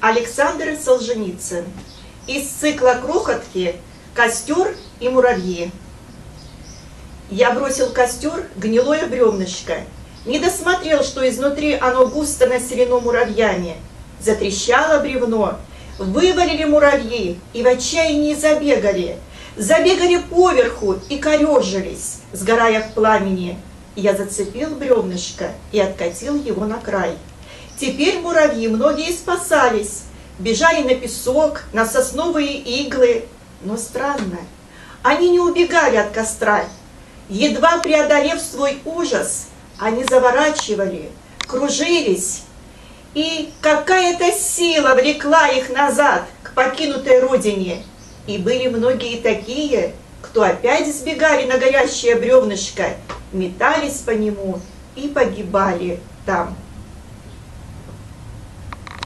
Александр Солженицын. Из цикла «Крохотки. Костер и муравьи». Я бросил в костер гнилое бревнышко. Не досмотрел, что изнутри оно густо населено муравьями. Затрещало бревно. Вывалили муравьи и в отчаянии забегали. Забегали поверху и корежились, сгорая в пламени. Я зацепил бревнышко и откатил его на край. Теперь муравьи многие спасались, бежали на песок, на сосновые иглы. Но странно, они не убегали от костра. Едва преодолев свой ужас, они заворачивали, кружились. И какая-то сила влекла их назад, к покинутой родине. И были многие такие, кто опять сбегали на горящее бревнышко, метались по нему и погибали там.